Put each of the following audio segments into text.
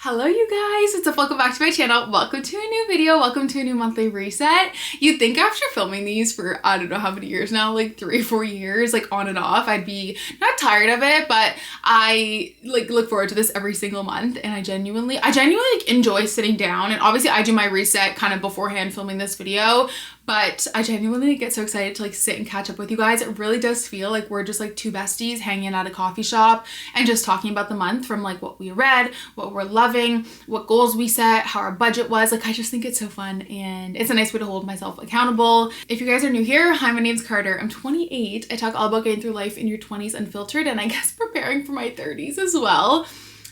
Hello you guys, welcome back to my channel. Welcome to a new video, welcome to a new monthly reset. You'd think after filming these for I don't know how many years now, like 3 or 4 years, like on and off, I'd be not tired of it, but I like look forward to this every single month, and I genuinely like enjoy sitting down. And obviously I do my reset kind of beforehand filming this video, but I genuinely get so excited to like sit and catch up with you guys. It really does feel like we're just like two besties hanging at a coffee shop and just talking about the month, from like what we read, what we're loving, what goals we set, how our budget was. Like, I just think it's so fun and it's a nice way to hold myself accountable. If you guys are new here, hi, my name's Carter. I'm 28. I talk all about getting through life in your 20s unfiltered, and I guess preparing for my 30s as well.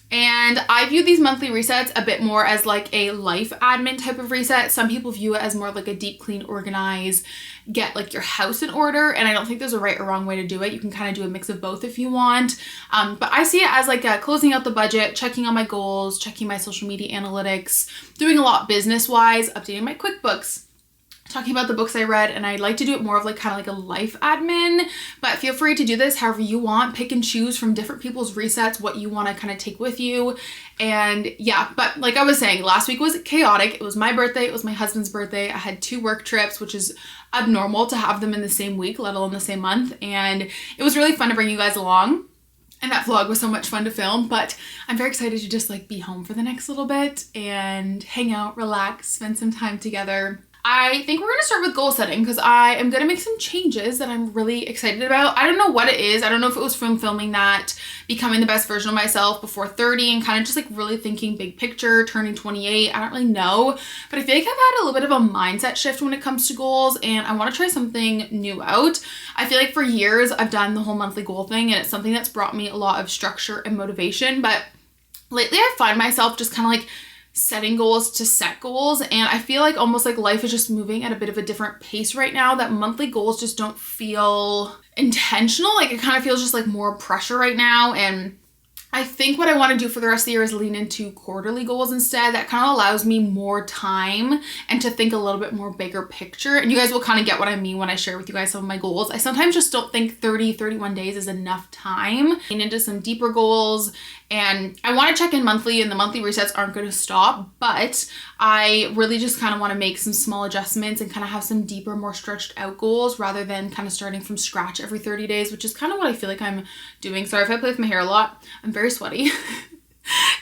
And I view these monthly resets a bit more as like a life admin type of reset. Some people view it as more like a deep clean, organize, get like your house in order. And I don't think there's a right or wrong way to do it. You can kind of do a mix of both if you want. But I see it as like closing out the budget, checking on my goals, checking my social media analytics, doing a lot business wise, updating my QuickBooks, talking about the books I read. And I like to do it more of like kind of like a life admin, but feel free to do this however you want. Pick and choose from different people's resets what you want to kind of take with you. And yeah, but like I was saying, last week was chaotic. It was my birthday, it was my husband's birthday. I had 2 work trips, which is abnormal to have them in the same week, let alone the same month. And it was really fun to bring you guys along. And that vlog was so much fun to film, but I'm very excited to just like be home for the next little bit and hang out, relax, spend some time together. I think we're going to start with goal setting because I am going to make some changes that I'm really excited about. I don't know what it is. I don't know if it was from filming that becoming the best version of myself before 30 and kind of just like really thinking big picture, turning 28. I don't really know, but I feel like I've had a little bit of a mindset shift when it comes to goals, and I want to try something new out. I feel like for years I've done the whole monthly goal thing, and it's something that's brought me a lot of structure and motivation, but lately I find myself just kind of like setting goals to set goals, and I feel like almost like life is just moving at a bit of a different pace right now, that monthly goals just don't feel intentional. Like, it kind of feels just like more pressure right now. And I think what I want to do for the rest of the year is lean into quarterly goals instead. That kind of allows me more time and to think a little bit more bigger picture. And you guys will kind of get what I mean when I share with you guys some of my goals. I sometimes just don't think 31 days is enough time. Lean into some deeper goals. And I want to check in monthly, and the monthly resets aren't going to stop, but I really just kind of want to make some small adjustments and kind of have some deeper, more stretched out goals rather than kind of starting from scratch every 30 days, which is kind of what I feel like I'm doing. Sorry if I play with my hair a lot. I'm very sweaty.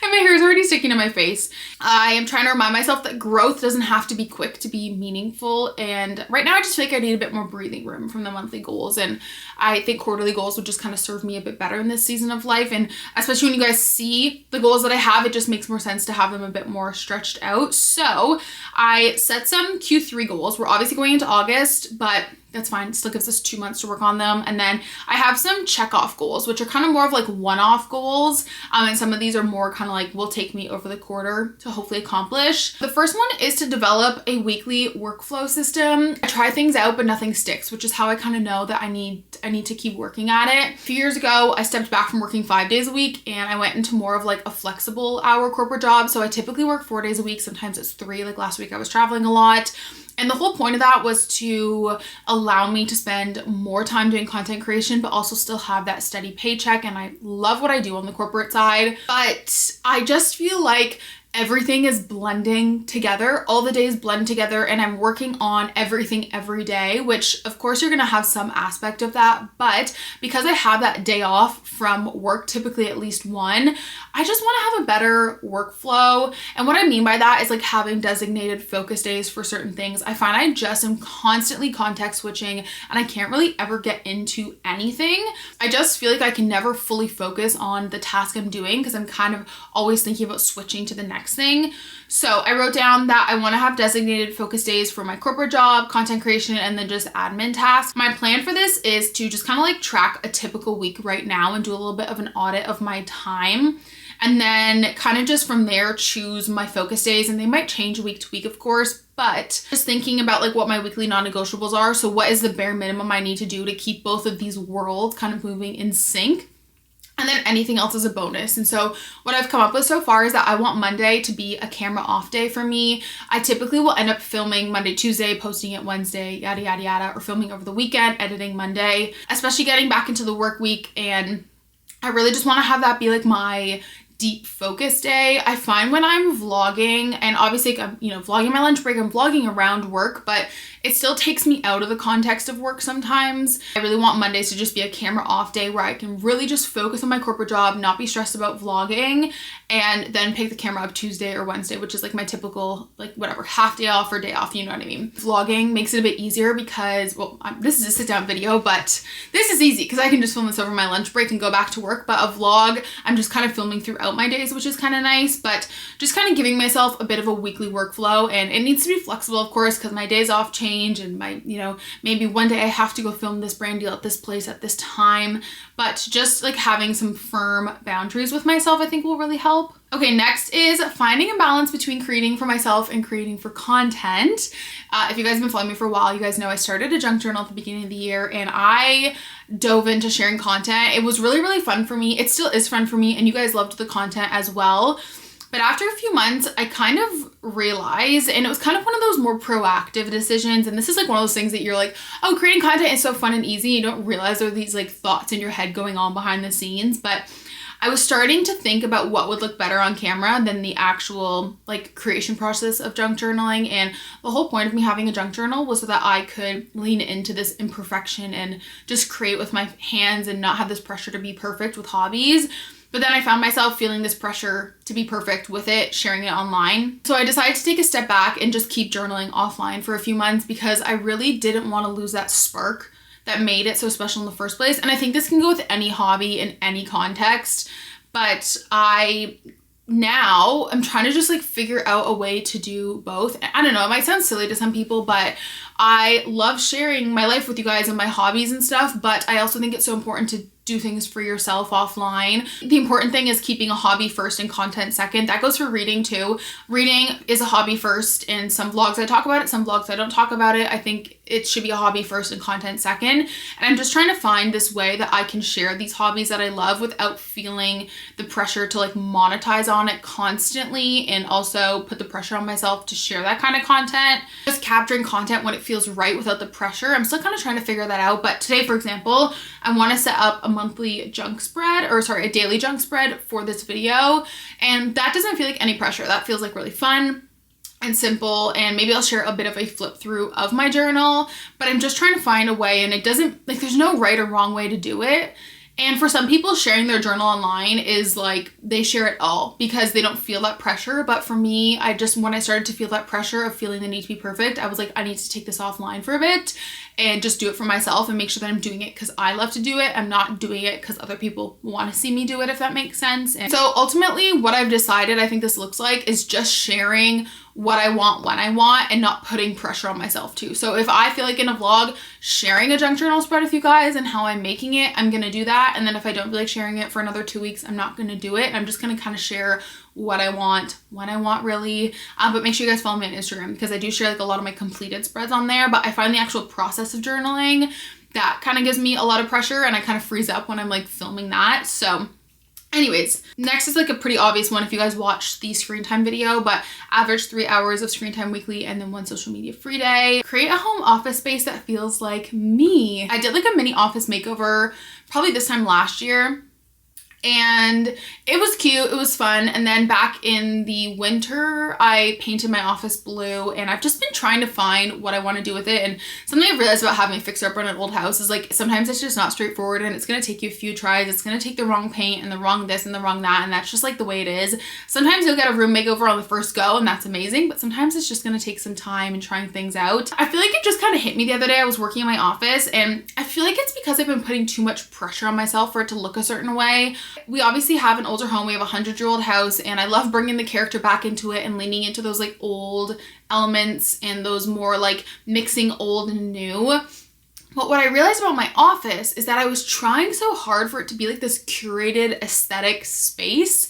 And my hair is already sticking to my face. I am trying to remind myself that growth doesn't have to be quick to be meaningful. And right now I just feel like I need a bit more breathing room from the monthly goals. And I think quarterly goals would just kind of serve me a bit better in this season of life. And especially when you guys see the goals that I have, it just makes more sense to have them a bit more stretched out. So I set some Q3 goals. We're obviously going into August, but that's fine. It still gives us 2 months to work on them. And then I have some check off goals, which are kind of more of like one-off goals. And some of these are more kind of like will take me over the quarter to hopefully accomplish. The first one is to develop a weekly workflow system. I try things out, but nothing sticks, which is how I kind of know that I need to keep working at it. A few years ago, I stepped back from working 5 days a week, and I went into more of like a flexible hour corporate job. So I typically work 4 days a week. Sometimes it's 3. Like last week I was traveling a lot. And the whole point of that was to allow me to spend more time doing content creation, but also still have that steady paycheck. And I love what I do on the corporate side, but I just feel like everything is blending together. All the days blend together, and I'm working on everything every day, which of course you're gonna have some aspect of that. But because I have that day off from work, typically at least one, I just want to have a better workflow. And what I mean by that is like having designated focus days for certain things. I find I just am constantly context switching, and I can't really ever get into anything. I just feel like I can never fully focus on the task I'm doing because I'm kind of always thinking about switching to the next thing. So I wrote down that I want to have designated focus days for my corporate job, content creation, and then just admin tasks. My plan for this is to just kind of like track a typical week right now and do a little bit of an audit of my time. And then kind of just from there choose my focus days, and they might change week to week, of course, but just thinking about like what my weekly non-negotiables are. So what is the bare minimum I need to do to keep both of these worlds kind of moving in sync? And then anything else is a bonus. And so what I've come up with so far is that I want Monday to be a camera off day for me. I typically will end up filming Monday, Tuesday, posting it Wednesday, yada, yada, yada, or filming over the weekend, editing Monday, especially getting back into the work week. And I really just want to have that be like my deep focus day. I find when I'm vlogging, and obviously I'm, you know, vlogging my lunch break, I'm vlogging around work, but it still takes me out of the context of work sometimes. I really want Mondays to just be a camera off day where I can really just focus on my corporate job, not be stressed about vlogging, and then pick the camera up Tuesday or Wednesday, which is like my typical, like whatever, half day off or day off, you know what I mean? Vlogging makes it a bit easier because, well, this is a sit down video, but this is easy because I can just film this over my lunch break and go back to work. But a vlog, I'm just kind of filming throughout my days, which is kind of nice, but just kind of giving myself a bit of a weekly workflow. And it needs to be flexible, of course, because my days off change, and my, you know, maybe one day I have to go film this brand deal at this place at this time, but just like having some firm boundaries with myself, I think will really help. Okay, next is finding a balance between creating for myself and creating for content. If you guys have been following me for a while, you guys know I started a junk journal at the beginning of the year, and I dove into sharing content. It was really, really fun for me. It still is fun for me, and you guys loved the content as well. But after a few months, I kind of realized, and it was kind of one of those more proactive decisions, and this is like one of those things that you're like, oh, creating content is so fun and easy. You don't realize there are these like thoughts in your head going on behind the scenes, but I was starting to think about what would look better on camera than the actual like creation process of junk journaling. And the whole point of me having a junk journal was so that I could lean into this imperfection and just create with my hands and not have this pressure to be perfect with hobbies. But then I found myself feeling this pressure to be perfect with it, sharing it online. So I decided to take a step back and just keep journaling offline for a few months because I really didn't want to lose that spark that made it so special in the first place. And I think this can go with any hobby in any context, but now I'm trying to just like figure out a way to do both. I don't know, it might sound silly to some people, but I love sharing my life with you guys and my hobbies and stuff, but I also think it's so important to do things for yourself offline. The important thing is keeping a hobby first and content second. That goes for reading too. Reading is a hobby first. In some vlogs I talk about it, some vlogs I don't talk about it. I think it should be a hobby first and content second. And I'm just trying to find this way that I can share these hobbies that I love without feeling the pressure to like monetize on it constantly, and also put the pressure on myself to share that kind of content. Just capturing content when it feels right without the pressure. I'm still kind of trying to figure that out. But today, for example, I want to set up a monthly junk spread, or sorry, a daily junk spread for this video. And that doesn't feel like any pressure. That feels like really fun and simple, and maybe I'll share a bit of a flip through of my journal, but I'm just trying to find a way, and it doesn't, like, there's no right or wrong way to do it. And for some people, sharing their journal online is like they share it all because they don't feel that pressure. But for me, when I started to feel that pressure of feeling the need to be perfect, I was like, I need to take this offline for a bit and just do it for myself and make sure that I'm doing it because I love to do it. I'm not doing it because other people want to see me do it, if that makes sense. And so ultimately what I've decided I think this looks like is just sharing what I want when I want and not putting pressure on myself too. So if I feel like in a vlog sharing a junk journal spread with you guys and how I'm making it, I'm gonna do that. And then if I don't feel like sharing it for another 2 weeks, I'm not gonna do it. I'm just gonna kind of share what I want when I want, really. But make sure you guys follow me on Instagram because I do share like a lot of my completed spreads on there. But I find the actual process of journaling, that kind of gives me a lot of pressure, and I kind of freeze up when I'm like filming that. So anyways, next is like a pretty obvious one if you guys watched the screen time video, but average 3 hours of screen time weekly and then 1 social media free day. Create a home office space that feels like me. I did like a mini office makeover probably this time last year, and it was cute, it was fun. And then back in the winter, I painted my office blue, and I've just been trying to find what I want to do with it. And something I've realized about having a fixer-upper in an old house is like sometimes it's just not straightforward, and it's going to take you a few tries. It's going to take the wrong paint and the wrong this and the wrong that, and that's just like the way it is. Sometimes you'll get a room makeover on the first go, and that's amazing, but sometimes it's just going to take some time and trying things out. I feel like it just kind of hit me the other day. I was working in my office, and I feel like it's because I've been putting too much pressure on myself for it to look a certain way. We obviously have an older home. We have a 100-year-old house, and I love bringing the character back into it and leaning into those like old elements and those more like mixing old and new. But what I realized about my office is that I was trying so hard for it to be like this curated aesthetic space,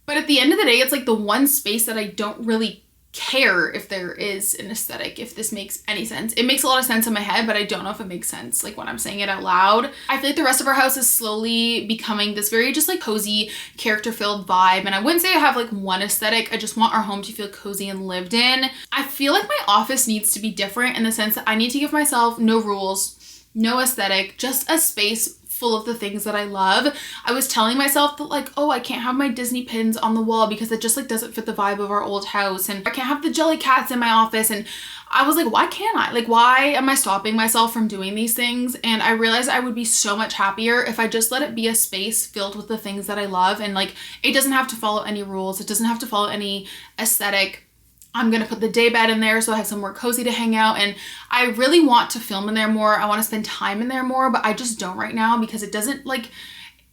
but at the end of the day, it's like the one space that I don't really care if there is an aesthetic, if this makes any sense. It makes a lot of sense in my head, but I don't know if it makes sense like when I'm saying it out loud. I feel like the rest of our house is slowly becoming this very just like cozy, character-filled vibe, and I wouldn't say I have like one aesthetic. I just want our home to feel cozy and lived in. I feel like my office needs to be different in the sense that I need to give myself no rules, no aesthetic, just a space full of the things that I love. I was telling myself that like, oh, I can't have my Disney pins on the wall because it just like doesn't fit the vibe of our old house, and I can't have the jelly cats in my office. And I was like, why can't I? Like, why am I stopping myself from doing these things? And I realized I would be so much happier if I just let it be a space filled with the things that I love. And like, it doesn't have to follow any rules. It doesn't have to follow any aesthetic. I'm gonna put the day bed in there so I have somewhere cozy to hang out, and I really want to film in there more. I want to spend time in there more, but I just don't right now because it doesn't like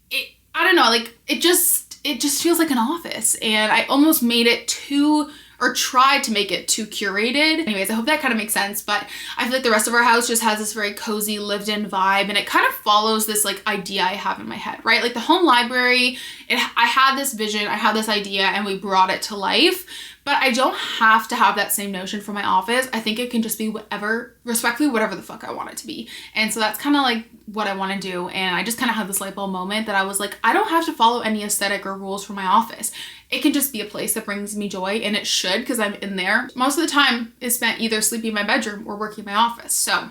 it. I don't know, like it just feels like an office, and I almost made it too, or tried to make it too curated. Anyways, I hope that kind of makes sense, but I feel like the rest of our house just has this very cozy lived-in vibe, and it kind of follows this like idea I have in my head, right? Like the home library, I had this vision, I had this idea, and we brought it to life. But I don't have to have that same notion for my office. I think it can just be whatever, respectfully, whatever the fuck I want it to be. And so that's kind of like what I want to do. And I just kind of had this light bulb moment that I was like, I don't have to follow any aesthetic or rules for my office. It can just be a place that brings me joy, and it should, because I'm in there. Most of the time is spent either sleeping in my bedroom or working in my office. So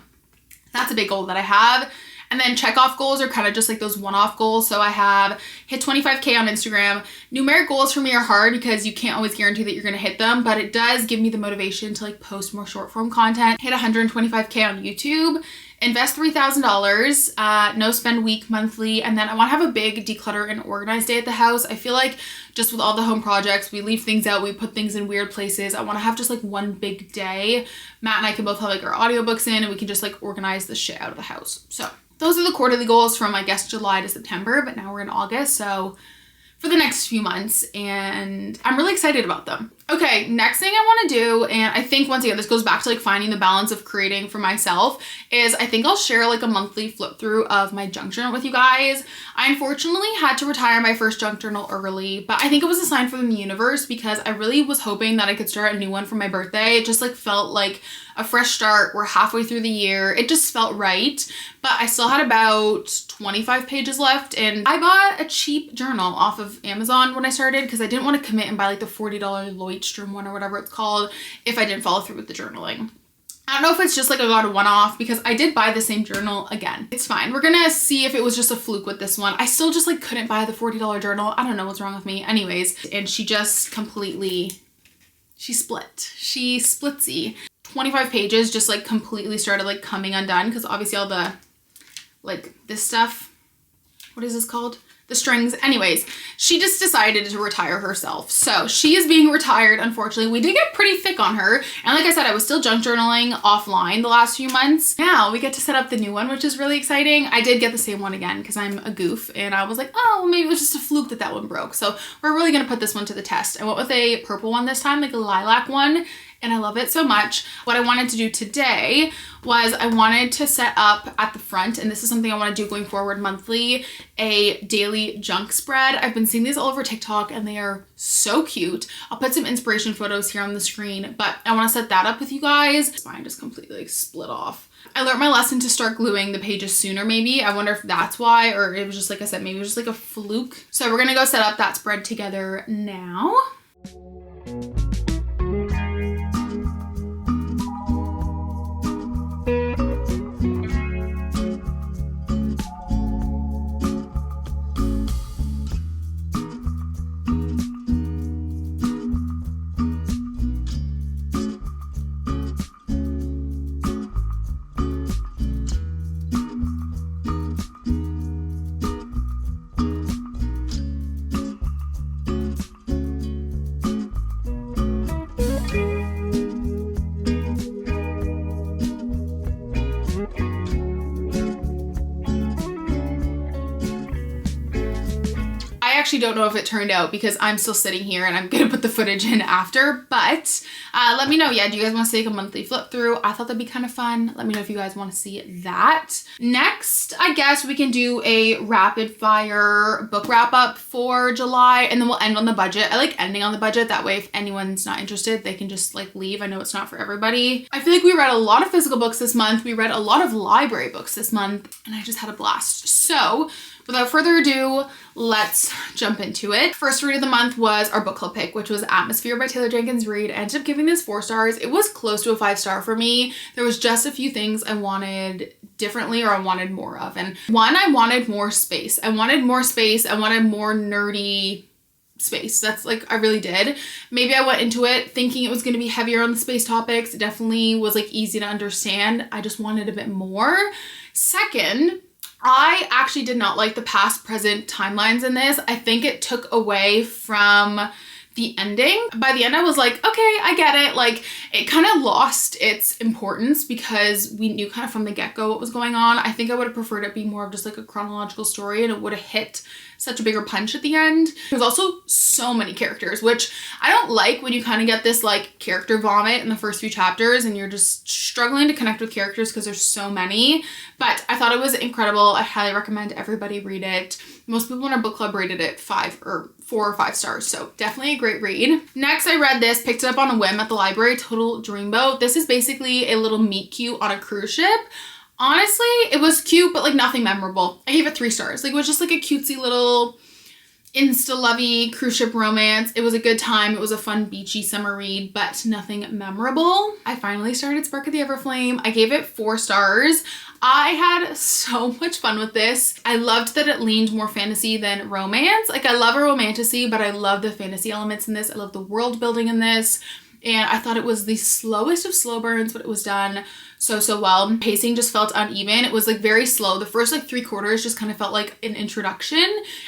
that's a big goal that I have. And then check off goals are kind of just like those one-off goals. So I have hit 25K on Instagram. Numeric goals for me are hard because you can't always guarantee that you're going to hit them, but it does give me the motivation to like post more short form content. Hit 125K on YouTube. Invest $3,000, no spend week monthly, and then I want to have a big declutter and organize day at the house. I feel like just with all the home projects, we leave things out, we put things in weird places. I want to have just like one big day. Matt and I can both have like our audiobooks in, and we can just like organize the shit out of the house. So those are the quarterly goals from, I guess, July to September, but now we're in August, so for the next few months, and I'm really excited about them. Okay, next thing I want to do, and I think once again, this goes back to like finding the balance of creating for myself, is I think I'll share like a monthly flip through of my junk journal with you guys. I unfortunately had to retire my first junk journal early, but I think it was a sign from the universe because I really was hoping that I could start a new one for my birthday. It just like felt like a fresh start. We're halfway through the year. It just felt right, but I still had about 25 pages left, and I bought a cheap journal off of Amazon when I started because I didn't want to commit and buy like the $40 Lloydstrom one or whatever it's called if I didn't follow through with the journaling. I don't know if it's just like I got a one-off because I did buy the same journal again. It's fine. We're gonna see if it was just a fluke with this one. I still just like couldn't buy the $40 journal. I don't know what's wrong with me. Anyways, and she just completely, she splitsy. 25 pages just like completely started like coming undone because obviously all the like this stuff, what is this called? The strings. Anyways, she just decided to retire herself. So she is being retired, unfortunately. We did get pretty thick on her. And like I said, I was still junk journaling offline the last few months. Now we get to set up the new one, which is really exciting. I did get the same one again because I'm a goof. And I was like, oh, maybe it was just a fluke that one broke. So we're really going to put this one to the test. I went with a purple one this time, like a lilac one, and I love it so much. What I wanted to do today was I wanted to set up at the front, and this is something I want to do going forward monthly, a daily junk spread. I've been seeing these all over TikTok and they are so cute. I'll put some inspiration photos here on the screen, but I want to set that up with you guys. Mine just completely like split off. I learned my lesson to start gluing the pages sooner maybe. I wonder if that's why, or it was just like I said, maybe it was just like a fluke. So we're gonna go set up that spread together now. I actually don't know if it turned out because I'm still sitting here and I'm gonna put the footage in after, but let me know. Yeah, do you guys want to see like a monthly flip through? I thought that'd be kind of fun. Let me know if you guys want to see that. Next, I guess we can do a rapid fire book wrap up for July, and then we'll end on the budget. I like ending on the budget. That way, if anyone's not interested, they can just like leave. I know it's not for everybody. I feel like we read a lot of physical books this month. We read a lot of library books this month, and I just had a blast. So without further ado, let's jump into it. First read of the month was our book club pick, which was Atmosphere by Taylor Jenkins Reid. I ended up giving this 4 stars. It was close to a 5-star for me. There was just a few things I wanted differently or I wanted more of. And one, I wanted more space. I wanted more nerdy space. That's like, I really did. Maybe I went into it thinking it was going to be heavier on the space topics. It definitely was like easy to understand. I just wanted a bit more. Second, I actually did not like the past present timelines in this. I think it took away from the ending. By the end, I was like, okay, I get it. Like, it kind of lost its importance because we knew kind of from the get-go what was going on. I think I would have preferred it be more of just like a chronological story, and it would have hit such a bigger punch at the end. There's also so many characters, which I don't like when you kind of get this like character vomit in the first few chapters and you're just struggling to connect with characters because there's so many. But I thought it was incredible. I highly recommend everybody read it. Most people in our book club rated it 4 or 5 stars, so definitely a great read. Next, I read this, picked it up on a whim at the library, Total Dreamboat. This is basically a little meet cute on a cruise ship. Honestly, it was cute, but like nothing memorable. I gave it 3 stars. Like, it was just like a cutesy little insta-lovey cruise ship romance. It was a good time. It was a fun beachy summer read, but nothing memorable. I finally started Spark of the Everflame. I gave it 4 stars. I had so much fun with this. I loved that it leaned more fantasy than romance. Like, I love a romantasy, but I love the fantasy elements in this. I love the world building in this. And I thought it was the slowest of slow burns, but it was done so well. Pacing just felt uneven. It was like very slow. The first like 3 quarters just kind of felt like an introduction,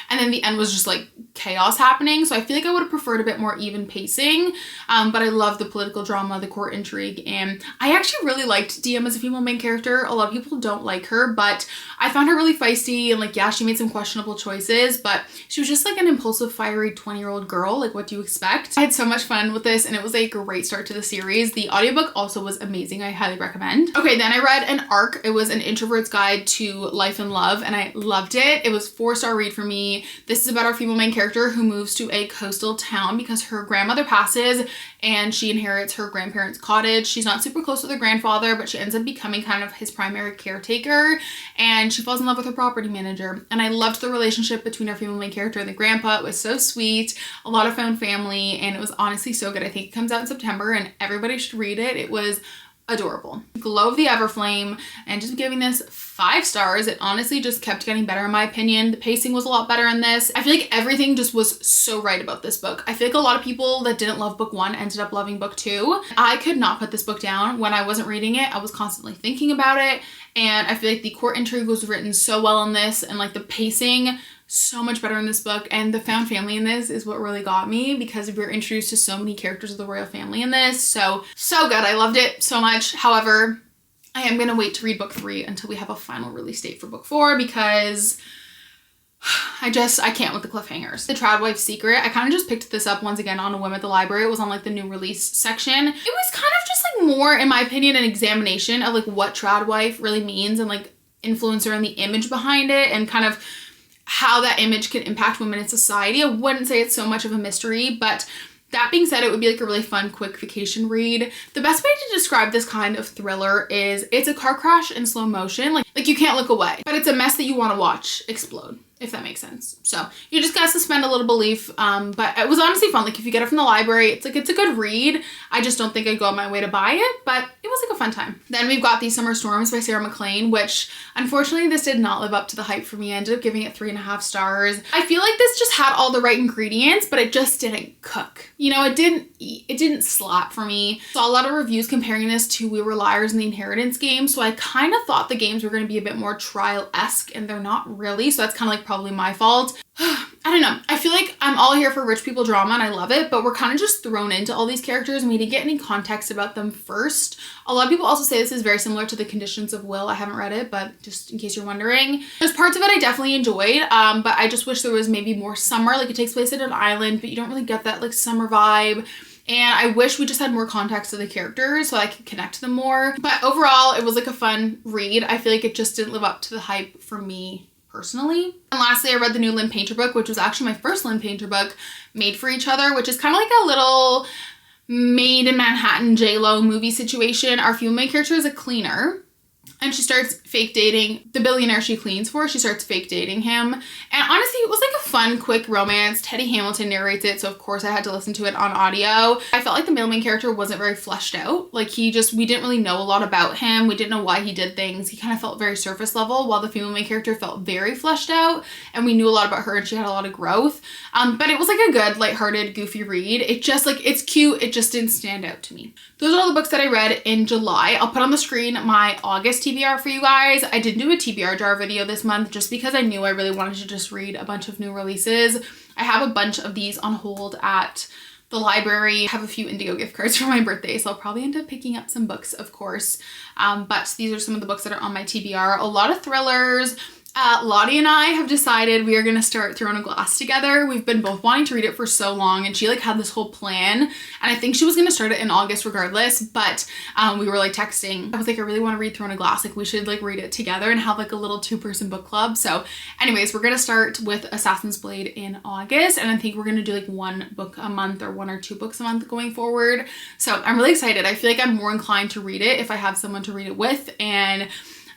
and then the end was just like chaos happening. So I feel like I would have preferred a bit more even pacing, but I love the political drama, the court intrigue, and I actually really liked DM as a female main character. A lot of people don't like her, but I found her really feisty, and like, yeah, she made some questionable choices, but she was just like an impulsive, fiery 20-year-old girl. Like, what do you expect? I had so much fun with this, and it was a great start to the series. The audiobook also was amazing. I highly recommend. Okay, then I read an ARC. It was An Introvert's Guide to Life and Love, and I loved it. It was 4-star read for me. This is about our female main character who moves to a coastal town because her grandmother passes and she inherits her grandparents' cottage. She's not super close with her grandfather, but she ends up becoming kind of his primary caretaker, and she falls in love with her property manager. And I loved the relationship between our female main character and the grandpa. It was so sweet, a lot of found family, and it was honestly so good. I think it comes out in September and everybody should read it. It was adorable. Glow of the Everflame, and just giving this 5 stars. It honestly just kept getting better in my opinion. The pacing was a lot better in this. I feel like everything just was so right about this book. I feel like a lot of people that didn't love book 1 ended up loving book 2. I could not put this book down. When I wasn't reading it, I was constantly thinking about it, and I feel like the court intrigue was written so well in this, and like the pacing so much better in this book, and the found family in this is what really got me because we're introduced to so many characters of the royal family in this. So good. I loved it so much. However, I am gonna wait to read book 3 until we have a final release date for book 4 because I can't with the cliffhangers. The Tradwife Secret, I kind of just picked this up once again on a whim at the library. It was on like the new release section. It was kind of just like more, in my opinion, an examination of like what Tradwife really means and like influencer and the image behind it, and kind of how that image can impact women in society. I wouldn't say it's so much of a mystery, but that being said, it would be like a really fun, quick vacation read. The best way to describe this kind of thriller is it's a car crash in slow motion. Like you can't look away, but it's a mess that you want to watch explode, if that makes sense. So you just gotta suspend a little belief, but it was honestly fun. Like, if you get it from the library, it's a good read. I just don't think I'd go out my way to buy it, but it was like a fun time. Then we've got These Summer Storms by Sarah McLean, which unfortunately this did not live up to the hype for me. I ended up giving it 3.5 stars. I feel like this just had all the right ingredients, but it just didn't cook. You know, it didn't slap for me. Saw a lot of reviews comparing this to We Were Liars and the Inheritance game, so I kind of thought the games were going to be a bit more trial-esque, and they're not really, so that's kind of like probably my fault. I don't know. I feel like I'm all here for rich people drama and I love it, but we're kind of just thrown into all these characters and we didn't get any context about them first. A lot of people also say this is very similar to The Conditions of Will. I haven't read it, but just in case you're wondering. There's parts of it I definitely enjoyed, but I just wish there was maybe more summer. Like, it takes place at an island, but you don't really get that like summer vibe. And I wish we just had more context to the characters so I could connect to them more. But overall, it was like a fun read. I feel like it just didn't live up to the hype for me personally. And lastly, I read the new Lynn Painter book, which was actually my first Lynn Painter book, Made for Each Other, which is kind of like a little Made in Manhattan J-Lo movie situation. Our female main character is a cleaner, and she starts fake dating the billionaire she cleans for. She starts fake dating him. And honestly, it was like a fun, quick romance. Teddy Hamilton narrates it, so of course I had to listen to it on audio. I felt like the male main character wasn't very fleshed out. Like we didn't really know a lot about him. We didn't know why he did things. He kind of felt very surface level, while the female main character felt very fleshed out, and we knew a lot about her and she had a lot of growth. But it was like a good, lighthearted, goofy read. It just it's cute. It just didn't stand out to me. Those are all the books that I read in July. I'll put on the screen my August TBR for you guys. I didn't do a TBR jar video this month just because I knew I really wanted to just read a bunch of new releases. I have a bunch of these on hold at the library. I have a few Indigo gift cards for my birthday, so I'll probably end up picking up some books, of course. But these are some of the books that are on my TBR. A lot of thrillers. Lottie and I have decided we are going to start Throne of Glass together. We've been both wanting to read it for so long, and she had this whole plan, and I think she was going to start it in August regardless, but we were texting. I was like, I really want to read Throne of Glass. We should read it together and have a little 2-person book club. So anyways, we're going to start with Assassin's Blade in August, and I think we're going to do 1 book a month or 1 or 2 books a month going forward. So I'm really excited. I feel like I'm more inclined to read it if I have someone to read it with, and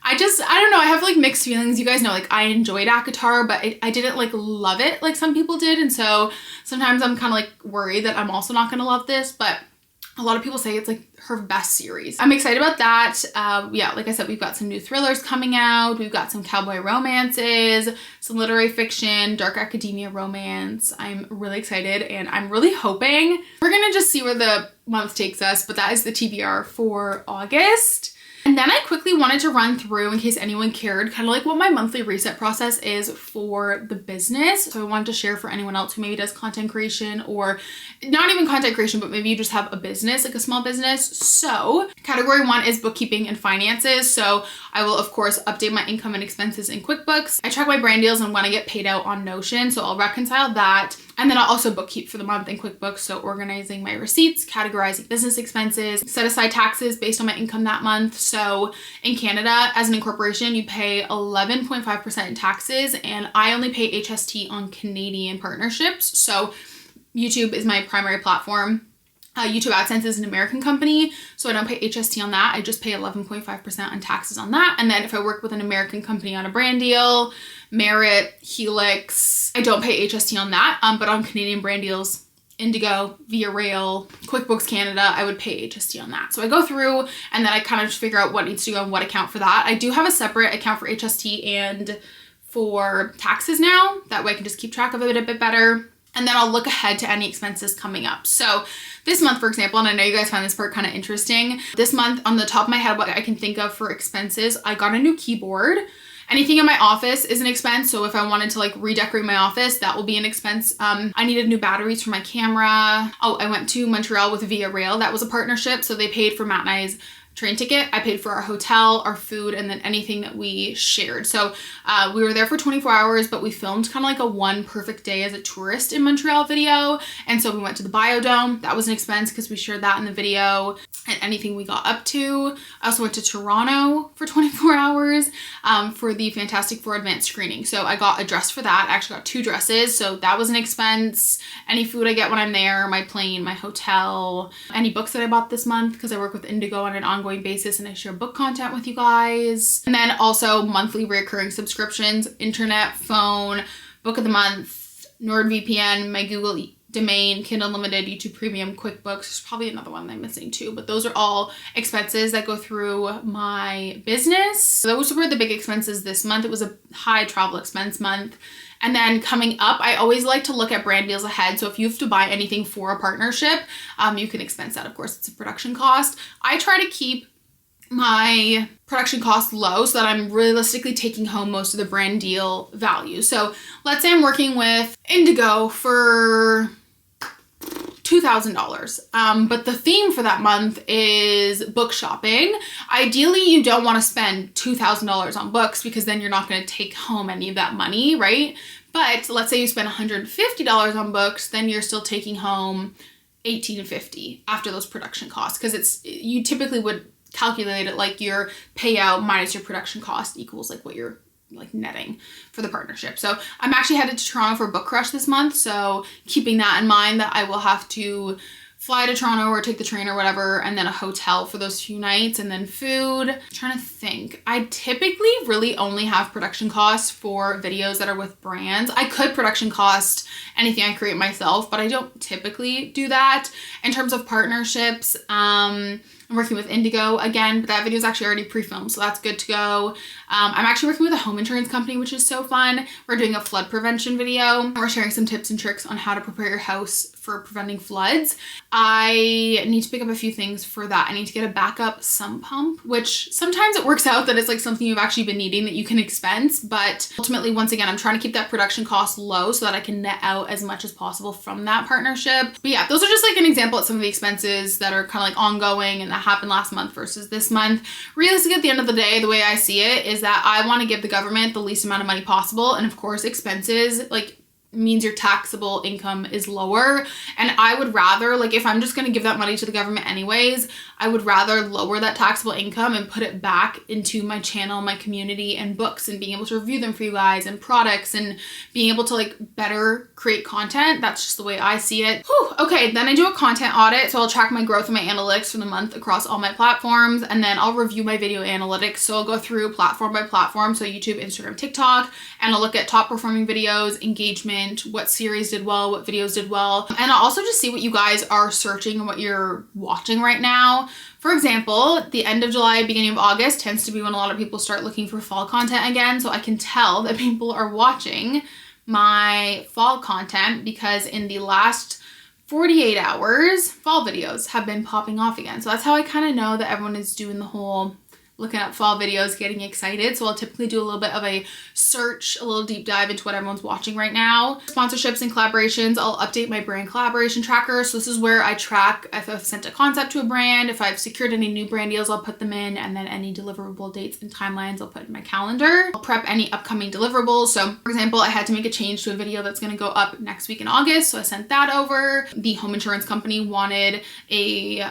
I don't know, I have mixed feelings. You guys know, I enjoyed ACOTAR, but I didn't love it like some people did. And so sometimes I'm kind of worried that I'm also not going to love this, but a lot of people say it's her best series. I'm excited about that. Yeah, like I said, we've got some new thrillers coming out. We've got some cowboy romances, some literary fiction, dark academia romance. I'm really excited, and I'm really hoping we're going to just see where the month takes us, but that is the TBR for August. And then I quickly wanted to run through, in case anyone cared, kind of what my monthly reset process is for the business. So I wanted to share for anyone else who maybe does content creation, or not even content creation, but maybe you just have a business, a small business. So category 1 is bookkeeping and finances. So I will, of course, update my income and expenses in QuickBooks. I track my brand deals and when I get paid out on Notion. So I'll reconcile that. And then I'll also bookkeep for the month in QuickBooks. So organizing my receipts, categorizing business expenses, set aside taxes based on my income that month. So in Canada, as an incorporation, you pay 11.5% in taxes, and I only pay HST on Canadian partnerships. So YouTube is my primary platform. YouTube AdSense is an American company, so I don't pay HST on that. I just pay 11.5% on taxes on that. And then if I work with an American company on a brand deal, Merit, Helix, I don't pay HST on that. But on Canadian brand deals, Indigo, Via Rail, QuickBooks Canada, I would pay HST on that. So I go through and then I kind of just figure out what needs to go on what account for that. I do have a separate account for HST and for taxes now. That way I can just keep track of it a bit better. And then I'll look ahead to any expenses coming up. So this month, for example, and I know you guys find this part kind of interesting. This month, on the top of my head, what I can think of for expenses, I got a new keyboard. Anything in my office is an expense. So if I wanted to redecorate my office, that will be an expense. I needed new batteries for my camera. Oh, I went to Montreal with Via Rail. That was a partnership. So they paid for Matt and I's train ticket. I paid for our hotel, our food, and then anything that we shared. So we were there for 24 hours, but we filmed kind of a one perfect day as a tourist in Montreal video. And so we went to the Biodome. That was an expense because we shared that in the video, and anything we got up to. I also went to Toronto for 24 hours for the Fantastic Four advanced screening. So I got a dress for that. I actually got 2 dresses. So that was an expense. Any food I get when I'm there, my plane, my hotel, any books that I bought this month because I work with Indigo on an ongoing basis and I share book content with you guys. And then also monthly recurring subscriptions, internet, phone, book of the month, NordVPN, my Google domain, Kindle Unlimited, YouTube Premium, QuickBooks. There's probably another one I'm missing too, but those are all expenses that go through my business. Those were the big expenses this month. It was a high travel expense month. And then coming up, I always like to look at brand deals ahead. So if you have to buy anything for a partnership, you can expense that. Of course, it's a production cost. I try to keep my production costs low so that I'm realistically taking home most of the brand deal value. So let's say I'm working with Indigo for $2,000. But the theme for that month is book shopping. Ideally, you don't want to spend $2,000 on books because then you're not going to take home any of that money, right? But let's say you spend $150 on books, then you're still taking home $1,850 after those production costs, because you typically would calculate it like your payout minus your production cost equals what you're netting for the partnership. So I'm actually headed to Toronto for Book Crush this month. So keeping that in mind, that I will have to fly to Toronto or take the train or whatever, and then a hotel for those few nights, and then food. I'm trying to think. I typically really only have production costs for videos that are with brands. I could production cost anything I create myself, but I don't typically do that. In terms of partnerships, I'm working with Indigo again, but that video is actually already pre-filmed, so that's good to go. I'm actually working with a home insurance company, which is so fun. We're doing a flood prevention video. We're sharing some tips and tricks on how to prepare your house for preventing floods. I need to pick up a few things for that. I need to get a backup sump pump, which sometimes it works out that it's like something you've actually been needing that you can expense, but ultimately, once again, I'm trying to keep that production cost low so that I can net out as much as possible from that partnership. But yeah, those are just like an example of some of the expenses that are kind of like ongoing and that happened last month versus this month. Realistically, at the end of the day, the way I see it is that I want to give the government the least amount of money possible, and of course, expenses like means your taxable income is lower, and I would rather, like, if I'm just going to give that money to the government anyways, I would rather lower that taxable income and put it back into my channel, my community, and books, and being able to review them for you guys, and products, and being able to like better create content. That's just the way I see it. Whew. Okay, then I do a content audit, so I'll track my growth and my analytics for the month across all my platforms, and then I'll review my video analytics. So I'll go through platform by platform, so YouTube, Instagram, TikTok, and I'll look at top performing videos, engagement, what series did well, what videos did well, and I'll also just see what you guys are searching and what you're watching right now. For example, the end of July, beginning of August tends to be when a lot of people start looking for fall content again, so I can tell that people are watching my fall content because in the last 48 hours, fall videos have been popping off again. So that's how I kind of know that everyone is doing the whole looking up fall videos, getting excited. So I'll typically do a little bit of a search, a little deep dive into what everyone's watching right now. Sponsorships and collaborations, I'll update my brand collaboration tracker. So this is where I track if I've sent a concept to a brand, if I've secured any new brand deals, I'll put them in, and then any deliverable dates and timelines I'll put in my calendar. I'll prep any upcoming deliverables. So for example, I had to make a change to a video that's gonna go up next week in August, so I sent that over. The home insurance company wanted a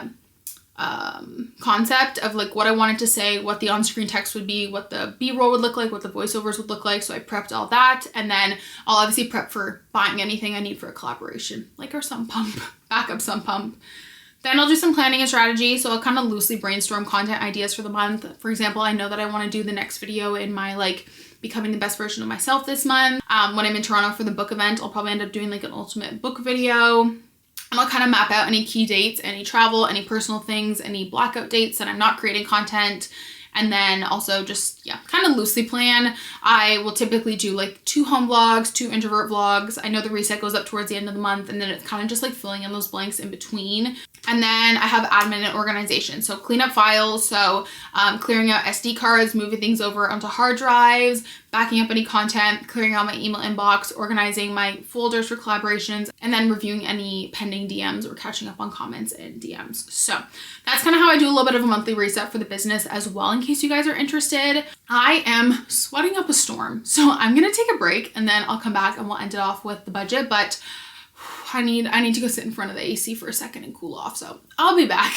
concept of like what I wanted to say, what the on-screen text would be, what the B-roll would look like, what the voiceovers would look like. So I prepped all that, and then I'll obviously prep for buying anything I need for a collaboration, like our sump pump, backup sump pump. Then I'll do some planning and strategy. So I'll kind of loosely brainstorm content ideas for the month. For example, I know that I want to do the next video in my like becoming the best version of myself this month. When I'm in Toronto for the book event, I'll probably end up doing like an ultimate book video. And I'll kind of map out any key dates, any travel, any personal things, any blackout dates that I'm not creating content. And then also just, yeah, kind of loosely plan. I will typically do like 2 home vlogs, 2 introvert vlogs. I know the reset goes up towards the end of the month, and then it's kind of just like filling in those blanks in between. And then I have admin and organization. So clean up files. So clearing out SD cards, moving things over onto hard drives, backing up any content, clearing out my email inbox, organizing my folders for collaborations, and then reviewing any pending DMs or catching up on comments and DMs. So that's kind of how I do a little bit of a monthly reset for the business as well, in case you guys are interested. I am sweating up a storm, so I'm gonna take a break and then I'll come back and we'll end it off with the budget. But I need to go sit in front of the AC for a second and cool off, so I'll be back.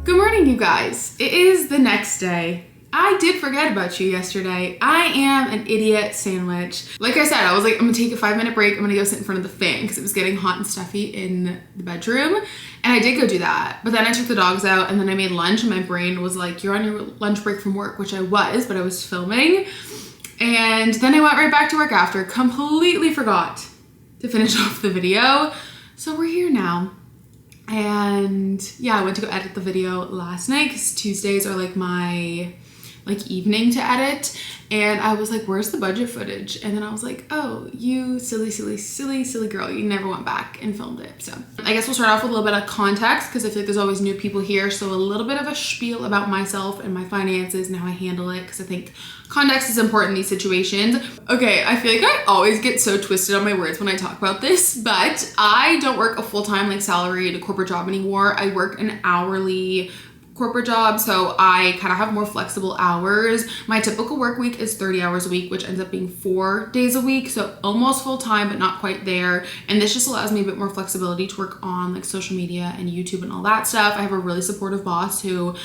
Good morning, you guys. It is the next day. I did forget about you yesterday. I am an idiot sandwich. Like I said, I was like, I'm gonna take a 5-minute break. I'm gonna go sit in front of the fan because it was getting hot and stuffy in the bedroom. And I did go do that. But then I took the dogs out and then I made lunch, and my brain was like, you're on your lunch break from work, which I was, but I was filming. And then I went right back to work after, completely forgot to finish off the video. So we're here now. And yeah, I went to go edit the video last night because Tuesdays are like my evening to edit, and I was like, where's the budget footage? And then I was like, oh, you silly girl, you never went back and filmed it. So I guess we'll start off with a little bit of context because I feel like there's always new people here, so a little bit of a spiel about myself and my finances and how I handle it, because I think context is important in these situations. Okay, I feel like I always get so twisted on my words when I talk about this, but I don't work a full-time like salaried corporate job anymore. I work an hourly corporate job, so I kind of have more flexible hours. My typical work week is 30 hours a week, which ends up being 4 days a week, so almost full time but not quite there. And this just allows me a bit more flexibility to work on like social media and YouTube and all that stuff. I have a really supportive boss who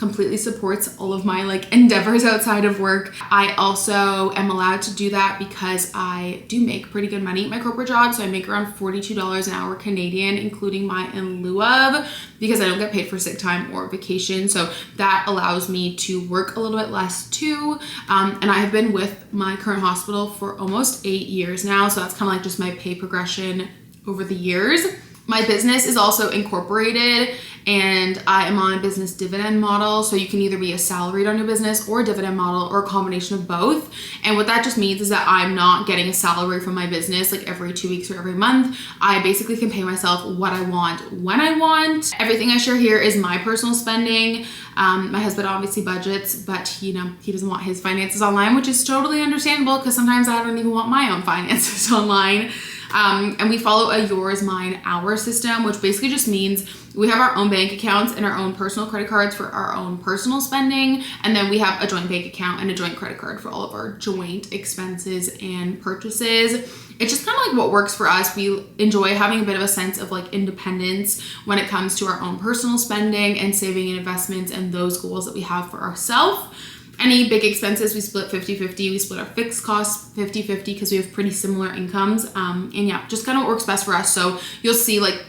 completely supports all of my like endeavors outside of work. I also am allowed to do that because I do make pretty good money at my corporate job. So I make around $42 an hour Canadian, including my in lieu of, because I don't get paid for sick time or vacation. So that allows me to work a little bit less too. And I have been with my current hospital for almost 8 years now. So that's kind of like just my pay progression over the years. My business is also incorporated and I am on a business dividend model. So you can either be a salaried on your business or a dividend model or a combination of both. And what that just means is that I'm not getting a salary from my business like every 2 weeks or every month. I basically can pay myself what I want when I want. Everything I share here is my personal spending. My husband obviously budgets, but he doesn't want his finances online, which is totally understandable because sometimes I don't even want my own finances online. And we follow a yours, mine, our system, which basically just means we have our own bank accounts and our own personal credit cards for our own personal spending. And then we have a joint bank account and a joint credit card for all of our joint expenses and purchases. It's just kind of like what works for us. We enjoy having a bit of a sense of like independence when it comes to our own personal spending and saving and investments and those goals that we have for ourselves. Any big expenses, we split 50-50. We split our fixed costs 50-50 because we have pretty similar incomes. And yeah, just kind of works best for us. So you'll see like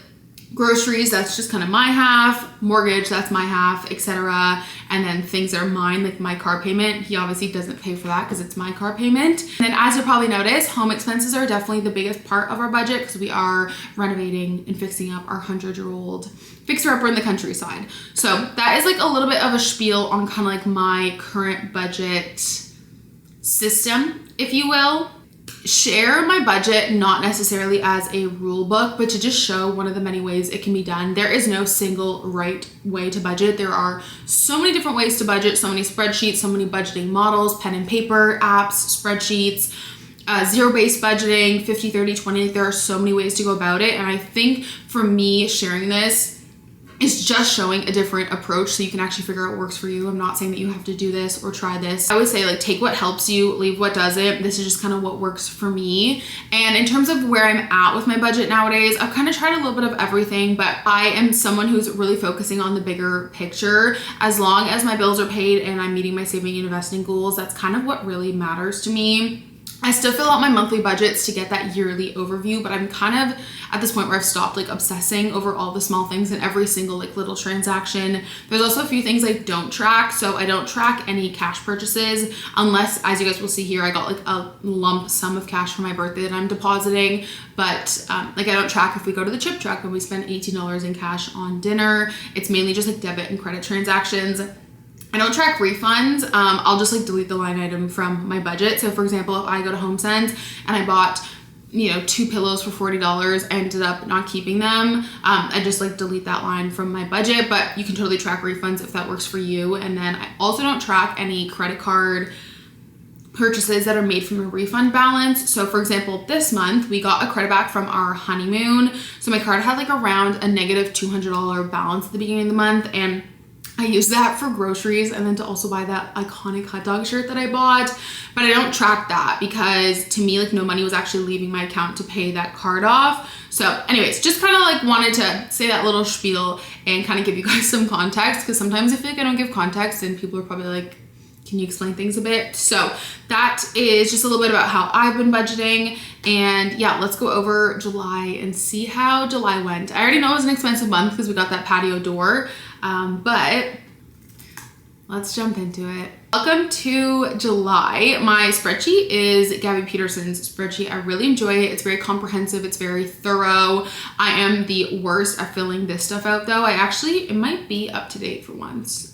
groceries, that's just kind of my half, mortgage, that's my half, etc. And then things that are mine, like my car payment, he obviously doesn't pay for that because it's my car payment. And then as you'll probably notice, home expenses are definitely the biggest part of our budget because we are renovating and fixing up our 100-year-old fixer-upper in the countryside. So that is like a little bit of a spiel on kind of like my current budget system, if you will. Share my budget not necessarily as a rule book, but to just show one of the many ways it can be done. There is no single right way to budget. There are so many different ways to budget, so many spreadsheets, so many budgeting models, pen and paper, apps, spreadsheets, zero-based budgeting, 50-30-20. There are so many ways to go about it. And I think for me, sharing this is just showing a different approach so you can actually figure out what works for you. I'm not saying that you have to do this or try this. I would say like take what helps you, leave what doesn't. This is just kind of what works for me. And in terms of where I'm at with my budget nowadays, I've kind of tried a little bit of everything, but I am someone who's really focusing on the bigger picture. As long as my bills are paid and I'm meeting my saving and investing goals, that's kind of what really matters to me. I still fill out my monthly budgets to get that yearly overview, but I'm kind of at this point where I've stopped like obsessing over all the small things and every single like little transaction. There's also a few things I don't track. So I don't track any cash purchases unless, as you guys will see here, I got like a lump sum of cash for my birthday that I'm depositing. But like I don't track if we go to the chip truck and we spend $18 in cash on dinner. It's mainly just like debit and credit transactions. I don't track refunds. I'll just like delete the line item from my budget. So for example, if I go to HomeSense and I bought, 2 pillows for $40, I ended up not keeping them. I just like delete that line from my budget, but you can totally track refunds if that works for you. And then I also don't track any credit card purchases that are made from a refund balance. So for example, this month we got a credit back from our honeymoon. So my card had like around a negative $200 balance at the beginning of the month, and I use that for groceries and then to also buy that iconic hot dog shirt that I bought. But I don't track that because to me, like no money was actually leaving my account to pay that card off. So anyways, just kind of like wanted to say that little spiel and kind of give you guys some context, because sometimes I feel like I don't give context and people are probably like, can you explain things a bit? So that is just a little bit about how I've been budgeting. And yeah, let's go over July and see how July went. I already know it was an expensive month because we got that patio door, but let's jump into it. Welcome to July. My spreadsheet is Gabby Peterson's spreadsheet. I really enjoy it. It's very comprehensive. It's very thorough. I am the worst at filling this stuff out though. It might be up to date for once.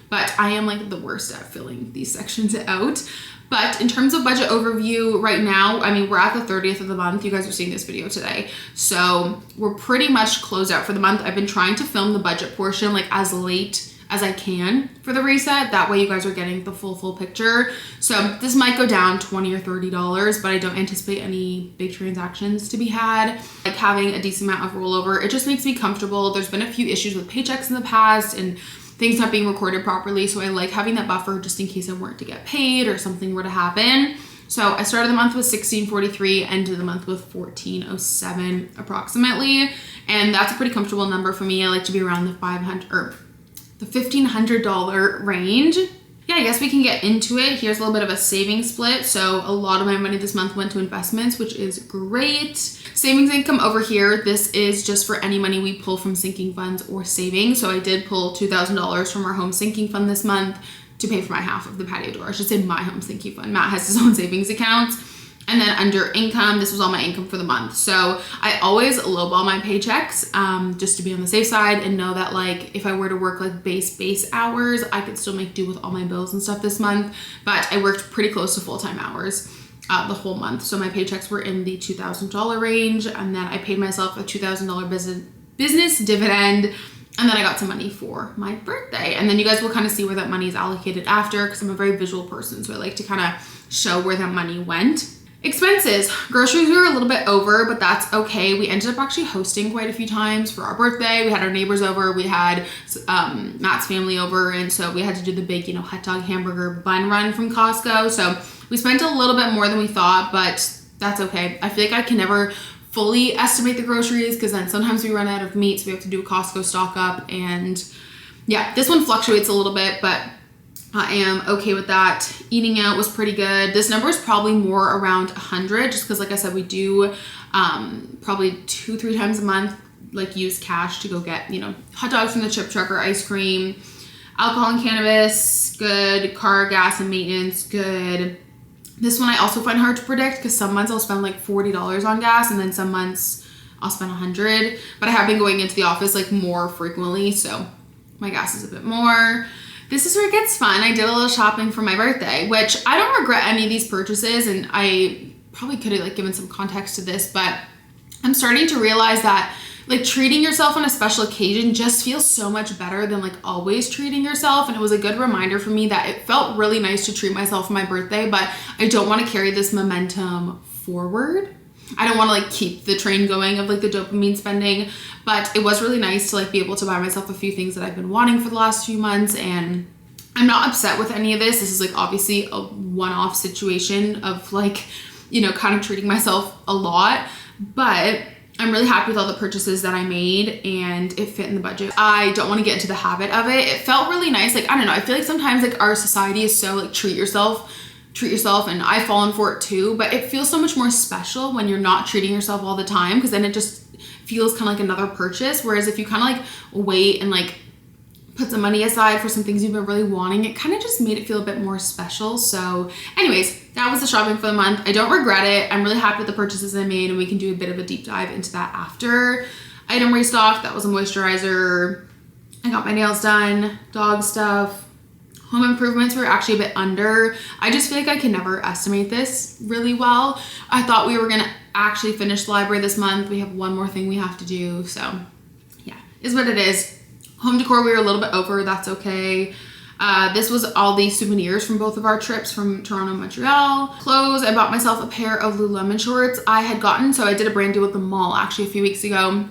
But I am like the worst at filling these sections out. But in terms of budget overview right now, I mean, we're at the 30th of the month. You guys are seeing this video today. So we're pretty much closed out for the month. I've been trying to film the budget portion like as late as I can for the reset. That way you guys are getting the full picture. So this might go down $20 or $30, but I don't anticipate any big transactions to be had. Like having a decent amount of rollover, it just makes me comfortable. There's been a few issues with paychecks in the past and things not being recorded properly. So I like having that buffer just in case I weren't to get paid or something were to happen. So I started the month with $1,643, ended the month with $1,407 approximately. And that's a pretty comfortable number for me. I like to be around the the $1,500 range. Yeah, I guess we can get into it. Here's a little bit of a savings split. So a lot of my money this month went to investments, which is great. Savings income over here, this is just for any money we pull from sinking funds or savings. So I did pull $2,000 from our home sinking fund this month to pay for my half of the patio door. I should say my home sinking fund. Matt has his own savings accounts. And then under income, this was all my income for the month. So I always lowball my paychecks just to be on the safe side and know that like if I were to work like base hours, I could still make do with all my bills and stuff this month. But I worked pretty close to full-time hours the whole month. So my paychecks were in the $2,000 range. And then I paid myself a $2,000 business dividend. And then I got some money for my birthday. And then you guys will kind of see where that money is allocated after because I'm a very visual person. So I like to kind of show where that money went. Expenses. Groceries we were a little bit over, but that's okay. We ended up actually hosting quite a few times for our birthday. We had our neighbors over. We had Matt's family over. And so we had to do the big, hot dog hamburger bun run from Costco. So we spent a little bit more than we thought, but that's okay. I feel like I can never fully estimate the groceries because then sometimes we run out of meat. So we have to do a Costco stock up. And yeah, this one fluctuates a little bit, but I am okay with that. Eating out was pretty good. This number is probably more around 100 just because like I said, we do probably 2-3 times a month like use cash to go get, hot dogs from the chip truck or ice cream. Alcohol and cannabis, good. Car, gas, and maintenance, good. This one I also find hard to predict because some months I'll spend like $40 on gas and then some months I'll spend 100. But I have been going into the office like more frequently, so my gas is a bit more. This is where it gets fun. I did a little shopping for my birthday, which I don't regret any of these purchases, and I probably could have like given some context to this, but I'm starting to realize that like treating yourself on a special occasion just feels so much better than like always treating yourself. And it was a good reminder for me that it felt really nice to treat myself for my birthday, but I don't want to carry this momentum forward. I don't want to like keep the train going of like the dopamine spending, but it was really nice to like be able to buy myself a few things that I've been wanting for the last few months. And I'm not upset with any of this. This is like obviously a one-off situation of like, kind of treating myself a lot, but I'm really happy with all the purchases that I made and it fit in the budget. I don't want to get into the habit of it. It felt really nice. Like, I don't know. I feel like sometimes like our society is so like treat yourself, and I've fallen for it too, but it feels so much more special when you're not treating yourself all the time because then it just feels kind of like another purchase. Whereas if you kind of like wait and like put some money aside for some things you've been really wanting, it kind of just made it feel a bit more special. So anyways, that was the shopping for the month. I don't regret it. I'm really happy with the purchases I made and we can do a bit of a deep dive into that after. Item restock, that was a moisturizer. I got my nails done, dog stuff. Home improvements were actually a bit under. I just feel like I can never estimate this really well. I thought we were gonna actually finish the library this month. We have one more thing we have to do. So yeah, is what it is. Home decor, we were a little bit over, that's okay. This was all the souvenirs from both of our trips from Toronto and Montreal. Clothes, I bought myself a pair of Lululemon shorts I had gotten. So I did a brand deal with the mall actually a few weeks ago.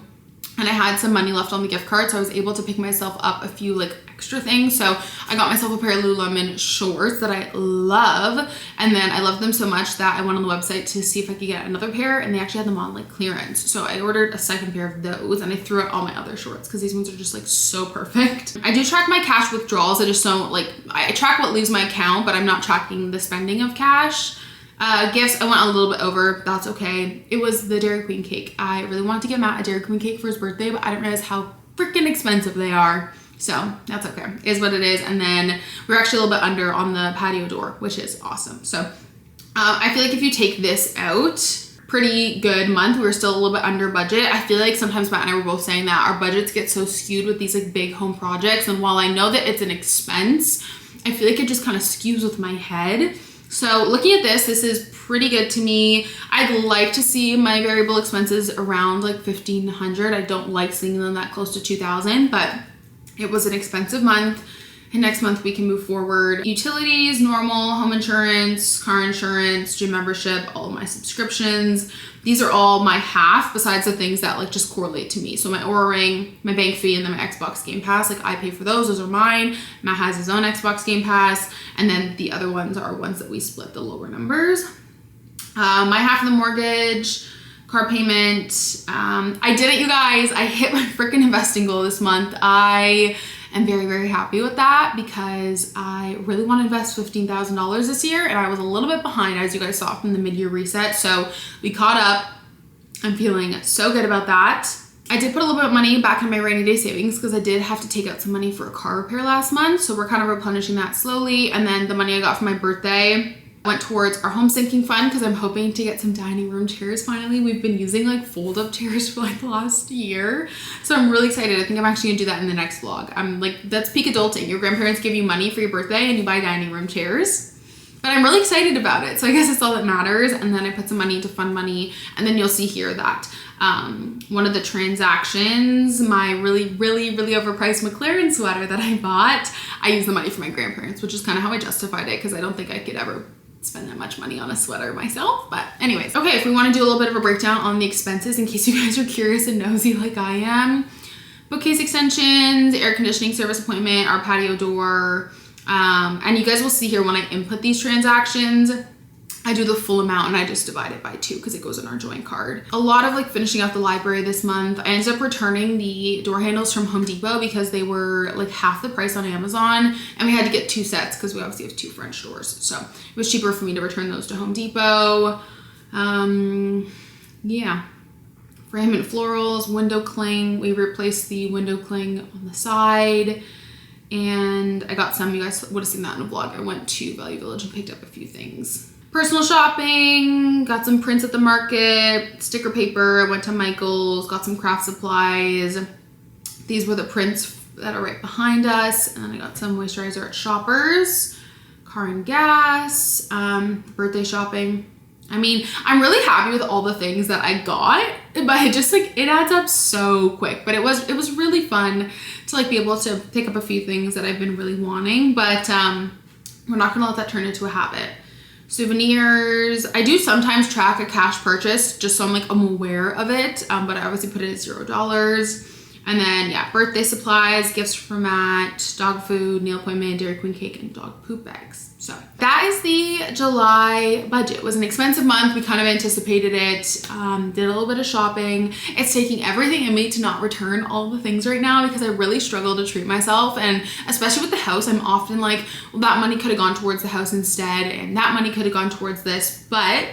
And I had some money left on the gift card, so I was able to pick myself up a few like extra things. So I got myself a pair of Lululemon shorts that I love. And then I love them so much that I went on the website to see if I could get another pair, and they actually had them on like clearance. So I ordered a second pair of those and I threw out all my other shorts because these ones are just like so perfect. I do track my cash withdrawals. I just don't like, I track what leaves my account, but I'm not tracking the spending of cash. Gifts, I went a little bit over. That's okay. It was the Dairy Queen cake. I really wanted to get Matt a Dairy Queen cake for his birthday, but I didn't realize how freaking expensive they are. So that's okay. It is what it is. And then we're actually a little bit under on the patio door, which is awesome. So I feel like if you take this out, pretty good month. We were still a little bit under budget. I feel like sometimes Matt and I were both saying that our budgets get so skewed with these like big home projects. And while I know that it's an expense, I feel like it just kind of skews with my head. So looking at this is pretty good to me. I'd like to see my variable expenses around like $1,500. I don't like seeing them that close to $2,000, but it was an expensive month. And next month we can move forward. Utilities, normal, home insurance, car insurance, gym membership, all of my subscriptions. These are all my half besides the things that like just correlate to me. So my Oura Ring, my bank fee, and then my Xbox Game Pass. Like I pay for those. Those are mine. Matt has his own Xbox Game Pass. And then the other ones are ones that we split the lower numbers. My half of the mortgage, car payment. I did it, you guys. I hit my freaking investing goal this month. I am very, very happy with that because I really want to invest $15,000 this year, and I was a little bit behind, as you guys saw from the mid-year reset. So we caught up. I'm feeling so good about that. I did put a little bit of money back in my rainy day savings because I did have to take out some money for a car repair last month. So we're kind of replenishing that slowly. And then the money I got for my birthday went towards our home sinking fund because I'm hoping to get some dining room chairs finally. We've been using like fold up chairs for like the last year. So I'm really excited. I think I'm actually gonna do that in the next vlog. I'm like, that's peak adulting. Your grandparents give you money for your birthday and you buy dining room chairs. But I'm really excited about it. So I guess that's all that matters. And then I put some money into fund money. And then you'll see here that one of the transactions, my really, really, really overpriced McLaren sweater that I bought, I used the money for my grandparents, which is kind of how I justified it because I don't think I could ever spend that much money on a sweater myself. But anyways, okay, if we want to do a little bit of a breakdown on the expenses in case you guys are curious and nosy like I am. Bookcase extensions, air conditioning service appointment, our patio door. And you guys will see here when I input these transactions, I do the full amount and I just divide it by 2 because it goes in our joint card. A lot of like finishing out the library this month. I ended up returning the door handles from Home Depot because they were like half the price on Amazon, and we had to get 2 sets because we obviously have 2 French doors. So it was cheaper for me to return those to Home Depot. Yeah. Frame and florals, window cling. We replaced the window cling on the side. And I got some, you guys would have seen that in a vlog. I went to Value Village and picked up a few things. Personal shopping, got some prints at the market, sticker paper, I went to Michael's, got some craft supplies. These were the prints that are right behind us. And then I got some moisturizer at Shoppers, car and gas, birthday shopping. I mean, I'm really happy with all the things that I got, but it just like, it adds up so quick. But it was really fun to like be able to pick up a few things that I've been really wanting, but we're not gonna let that turn into a habit. Souvenirs, I do sometimes track a cash purchase just so I'm aware of it, but I obviously put it at $0. And then yeah, birthday supplies, gifts from Matt, dog food, nail appointment, Dairy Queen cake, and dog poop bags. So that is the July budget. It was an expensive month. We kind of anticipated it. Did a little bit of shopping. It's taking everything in me to not return all the things right now because I really struggle to treat myself. And especially with the house, I'm often like, well, that money could have gone towards the house instead, and that money could have gone towards this. But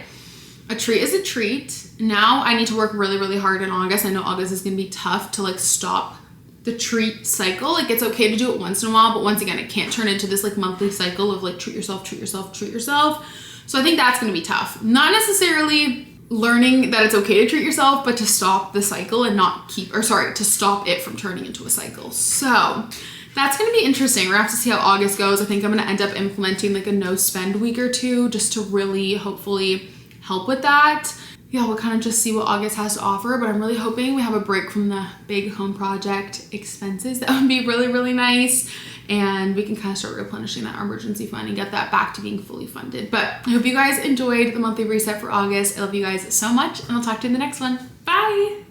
a treat is a treat. Now I need to work really, really hard in August. I know August is gonna be tough to like stop the treat cycle. Like it's okay to do it once in a while, but once again, it can't turn into this like monthly cycle of like treat yourself, treat yourself, treat yourself. So I think that's gonna be tough. Not necessarily learning that it's okay to treat yourself, but to stop the cycle and to stop it from turning into a cycle. So that's gonna be interesting. We're gonna have to see how August goes. I think I'm gonna end up implementing like a no spend week or 2 just to really hopefully help with that. Yeah, we'll kind of just see what August has to offer, but I'm really hoping we have a break from the big home project expenses. That would be really, really nice. And we can kind of start replenishing that emergency fund and get that back to being fully funded. But I hope you guys enjoyed the monthly reset for August. I love you guys so much, and I'll talk to you in the next one. Bye.